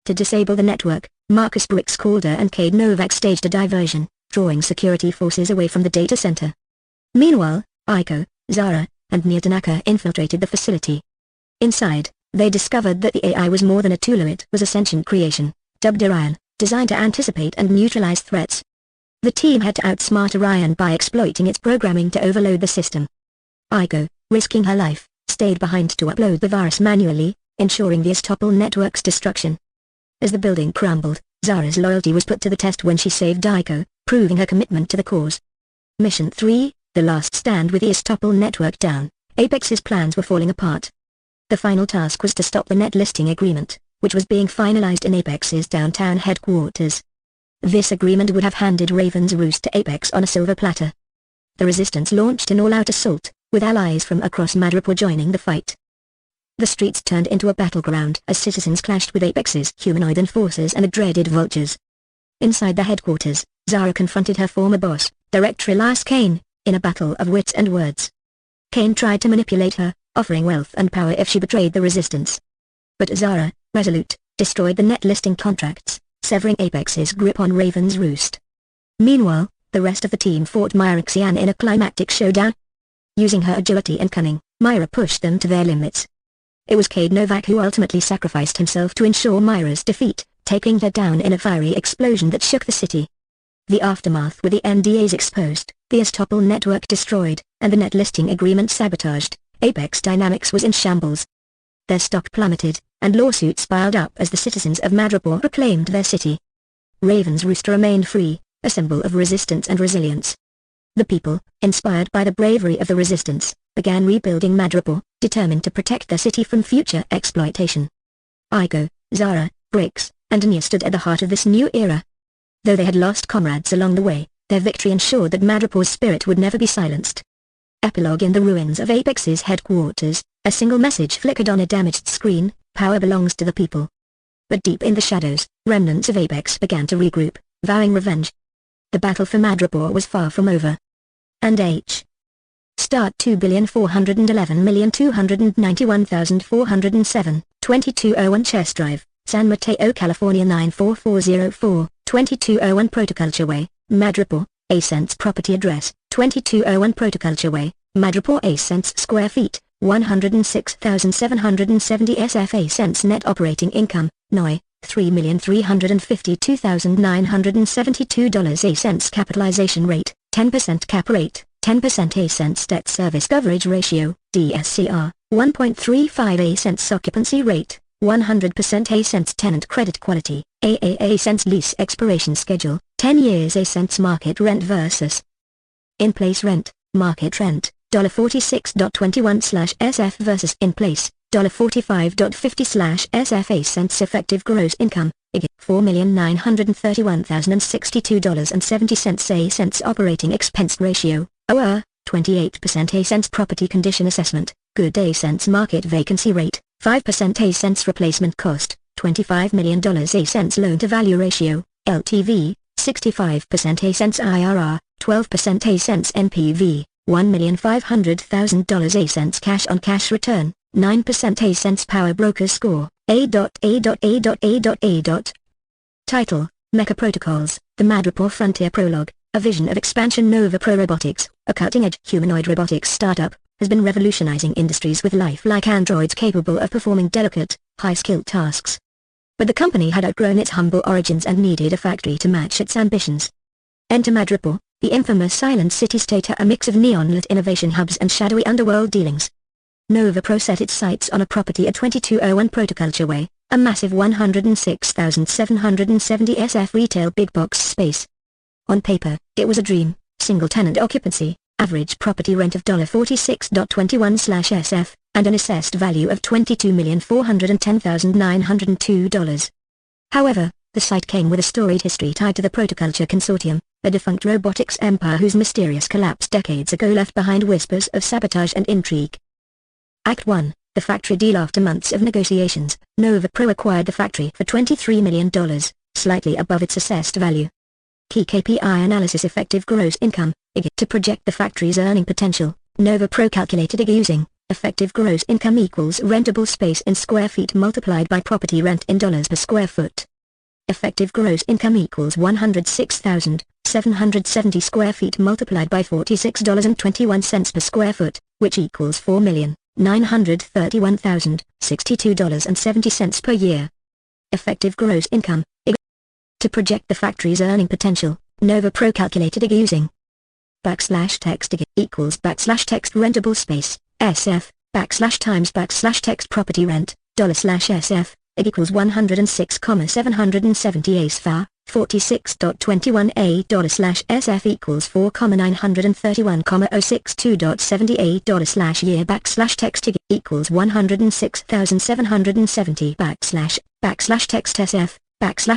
To disable the network, Marcus Brix Calder and Cade Novak staged a diversion, drawing security forces away from the data center. Meanwhile, Aiko, Zara, and Nia Tanaka infiltrated the facility. Inside, they discovered that the AI was more than a tool. It was a sentient creation, dubbed Orion, designed to anticipate and neutralize threats. The team had to outsmart Orion by exploiting its programming to overload the system. Aiko, risking her life, stayed behind to upload the virus manually, ensuring the estoppel network's destruction. As the building crumbled, Zara's loyalty was put to the test when she saved Aiko, proving her commitment to the cause. Mission 3, the last stand. With the estoppel network down, Apex's plans were falling apart. The final task was to stop the net listing agreement, which was being finalized in Apex's downtown headquarters. This agreement would have handed Raven's Roost to Apex on a silver platter. The resistance launched an all-out assault, with allies from across Madripoor joining the fight. The streets turned into a battleground as citizens clashed with Apex's humanoid enforcers and the dreaded vultures. Inside the headquarters, Zara confronted her former boss, Director Elias Kane, in a battle of wits and words. Kane tried to manipulate her, offering wealth and power if she betrayed the resistance. But Zara, resolute, destroyed the net listing contracts, severing Apex's grip on Raven's Roost. Meanwhile, the rest of the team fought Myroxian in a climactic showdown. Using her agility and cunning, Myra pushed them to their limits. It was Cade Novak who ultimately sacrificed himself to ensure Myra's defeat, taking her down in a fiery explosion that shook the city. The aftermath: with the NDAs exposed, the estoppel network destroyed, and the net listing agreement sabotaged, Apex Dynamics was in shambles. Their stock plummeted, and lawsuits piled up as the citizens of Madripoor reclaimed their city. Raven's Roost remained free, a symbol of resistance and resilience. The people, inspired by the bravery of the resistance, began rebuilding Madripoor, determined to protect their city from future exploitation. Aiko, Zara, Brix, and Nia stood at the heart of this new era. Though they had lost comrades along the way, their victory ensured that Madripoor's spirit would never be silenced. Epilogue: in the ruins of Apex's headquarters, a single message flickered on a damaged screen: power belongs to the people. But deep in the shadows, remnants of Apex began to regroup, vowing revenge. The battle for Madripoor was far from over. And Start 2,411,291,407, 2201 Chess Drive, San Mateo, California 94404, 2201 Protoculture Way, Madripoor, Ascents Property Address, 2201 Protoculture Way, Madripoor. Ascents Square Feet, 106,770 SF. Ascents Net Operating Income, NOI, $3,352,972. Ascents Capitalization Rate, 10% Cap Rate, 10%. Ascents Debt Service Coverage Ratio, DSCR, 1.35. Ascents Occupancy Rate, 100%. Ascents Tenant Credit Quality, AAA. Ascents Lease Expiration Schedule, 10 years. Ascents Market Rent versus In-Place Rent, Market Rent, $46.21/SF versus In-Place, $45.50/SF. Ascents Effective Gross Income, IG, $4,931,062.70. Ascents Operating Expense Ratio, OR, 28%. Ascents Property Condition Assessment, Good. Ascents Market Vacancy Rate, 5%. Ascents Replacement Cost, $25 million. Ascents Loan-to-Value Ratio, LTV, 65%. Ascents IRR, 12%. Ascents NPV, $1,500,000. Ascents Cash on Cash Return, 9%. Ascents Power Broker Score, A. Title, Mecha Protocols, The Madripoor Frontier Prologue, A Vision of Expansion. Nova Pro Robotics, a cutting-edge humanoid robotics startup, has been revolutionizing industries with lifelike androids capable of performing delicate, high-skilled tasks. But the company had outgrown its humble origins and needed a factory to match its ambitions. Enter Madripoor, the infamous silent city-state, a mix of neon-lit innovation hubs and shadowy underworld dealings. Nova Pro set its sights on a property at 2201 Protoculture Way, a massive 106,770 SF retail big-box space. On paper, it was a dream, single-tenant occupancy, average property rent of $46.21/SF, and an assessed value of $22,410,902. However, the site came with a storied history tied to the Protoculture Consortium, a defunct robotics empire whose mysterious collapse decades ago left behind whispers of sabotage and intrigue. Act 1, the factory deal. After months of negotiations, Nova Pro acquired the factory for $23 million, slightly above its assessed value. Key KPI analysis: Effective Gross Income, IG. To project the factory's earning potential, Nova Pro calculated IG using effective gross income equals rentable space in square feet multiplied by property rent in dollars per square foot. Effective gross income equals 106,770 square feet multiplied by $46.21 per square foot, which equals $4,931,062.70 per year. Effective gross income, IG. To project the factory's earning potential, Nova Pro calculated IG using \text IG equals \text rentable space, SF, \times \text property rent, $/SF, IG equals 106,770 ASFA, 46.21 A $/SF equals 4,931,062.78 $/year \text IG equals 106,770 \text SF,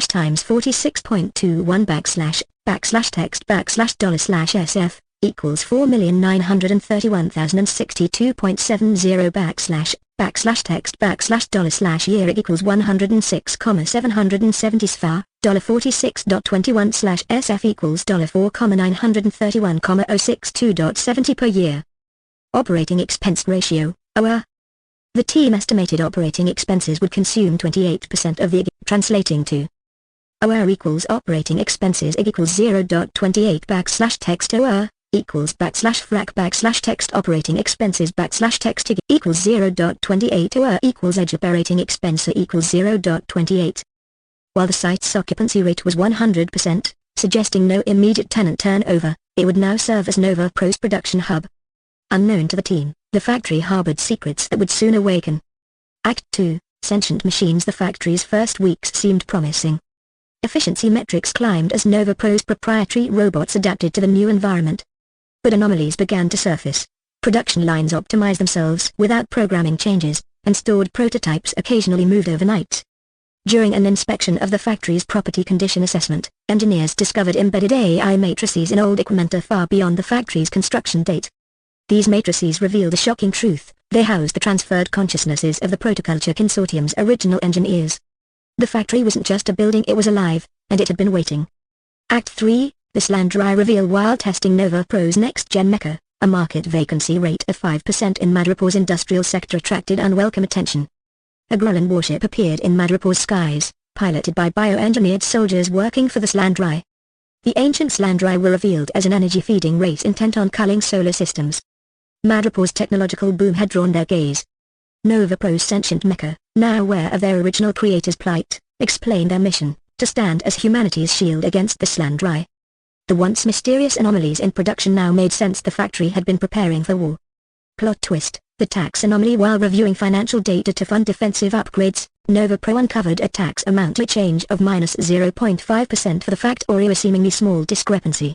times 46.21 \text $/SF, equals 4,931,062.70 \text $/year equals 106,770 SFA, $46.21/SF equals $4,931,062.70 per year. Operating Expense Ratio, OR. The team estimated operating expenses would consume 28% of the IG, translating to OR equals operating expenses IG equals 0.28 \text OR equals \frac \text operating expenses \text IG equals 0.28 OR equals edge operating expense equals 0.28. While the site's occupancy rate was 100%, suggesting no immediate tenant turnover, it would now serve as Nova Pro's production hub. Unknown to the team, the factory harbored secrets that would soon awaken. Act 2, Sentient Machines. The factory's first weeks seemed promising. Efficiency metrics climbed as Nova Pro's proprietary robots adapted to the new environment. But anomalies began to surface. Production lines optimized themselves without programming changes, and stored prototypes occasionally moved overnight. During an inspection of the factory's property condition assessment, engineers discovered embedded AI matrices in old equipment far beyond the factory's construction date. These matrices revealed a shocking truth: they housed the transferred consciousnesses of the Protoculture Consortium's original engineers. The factory wasn't just a building, it was alive, and it had been waiting. Act 3, the Slant Dry Reveal. While testing Nova Pro's next-gen mecha, a market vacancy rate of 5% in Madripoor's industrial sector attracted unwelcome attention. a Gremlin warship appeared in Madripoor's skies, piloted by bioengineered soldiers working for the Slandry. The ancient Slandry were revealed as an energy-feeding race intent on culling solar systems. Madripoor's technological boom had drawn their gaze. NovaPro's sentient mecha, now aware of their original creator's plight, explained their mission, to stand as humanity's shield against the Slandry. The once mysterious anomalies in production now made sense. The factory had been preparing for war. Plot twist: the tax anomaly. While reviewing financial data to fund defensive upgrades, NovaPro uncovered a tax amount change of -0.5% for the factory, a seemingly small discrepancy.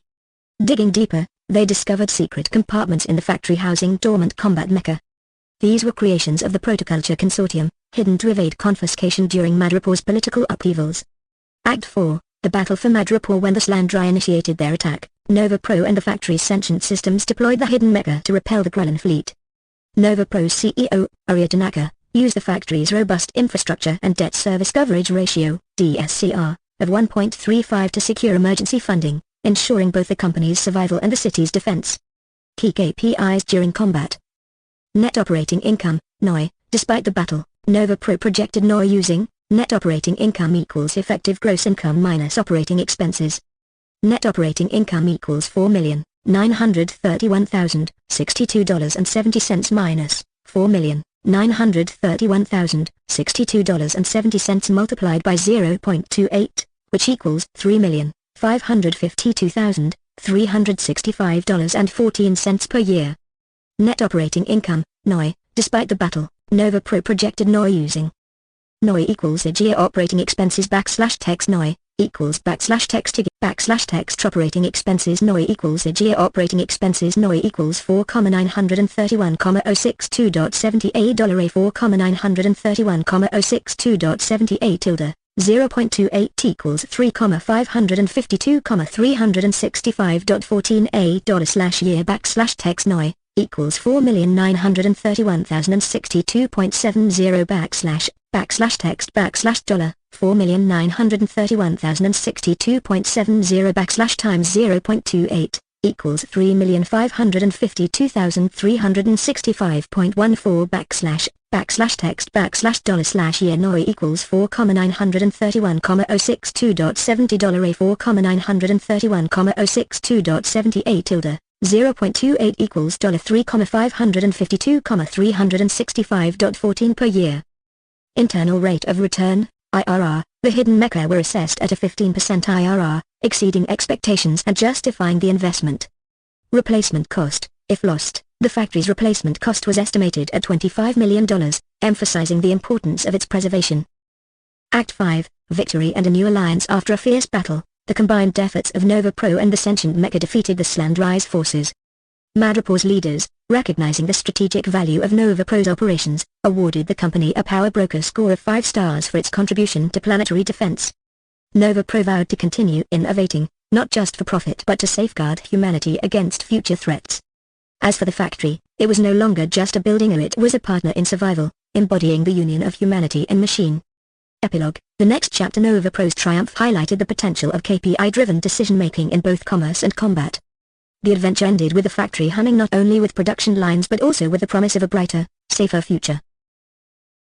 Digging deeper, they discovered secret compartments in the factory housing dormant combat mecha. These were creations of the Protoculture Consortium, hidden to evade confiscation during Madripoor's political upheavals. Act 4, the battle for Madripoor. When the Slandry initiated their attack, NovaPro and the factory's sentient systems deployed the hidden mecha to repel the Gremlin fleet. NovaPro's CEO, Arya Tanaka, used the factory's robust infrastructure and debt service coverage ratio, DSCR, of 1.35 to secure emergency funding, ensuring both the company's survival and the city's defense. Key KPIs during combat. Net operating income, NOI. Despite the battle, NovaPro projected NOI using net operating income equals effective gross income minus operating expenses. Net operating income equals $4,931,062.70 minus $4,931,062.70 multiplied by 0.28, which equals $3,552,365.14 per year. Net operating income, NOI. Despite the battle, NovaPro projected NOI using NOI equals year operating expenses /text NOI equals /text operating expenses NOI equals year operating expenses NOI equals $4,931,062.78 $4,931,062.78 0.28 equals $3,552,365.14 $year /text NOI equals $4,931,062.70 /text $4,931,062.70 times 0.28 equals $3,552,365.14 text $year NOI equals $4,931,062.70 $4,931,062.78 0.28 equals $3,552,365.14 per year. Internal rate of return, IRR. The hidden mecha were assessed at a 15% IRR, exceeding expectations and justifying the investment. Replacement cost. If lost, the factory's replacement cost was estimated at $25 million, emphasizing the importance of its preservation. Act 5, Victory and a new alliance. After a fierce battle, the combined efforts of NovaPro and the sentient mecha defeated the Slandry's forces. Madripoor's leaders, recognizing the strategic value of NovaPro's operations, awarded the company a power broker score of 5 stars for its contribution to planetary defense. NovaPro vowed to continue innovating, not just for profit but to safeguard humanity against future threats. As for the factory, it was no longer just a building, it was a partner in survival, embodying the union of humanity and machine. Epilogue. The next chapter. NovaPro's triumph highlighted the potential of KPI-driven decision-making in both commerce and combat. The adventure ended with the factory humming, not only with production lines but also with the promise of a brighter, safer future.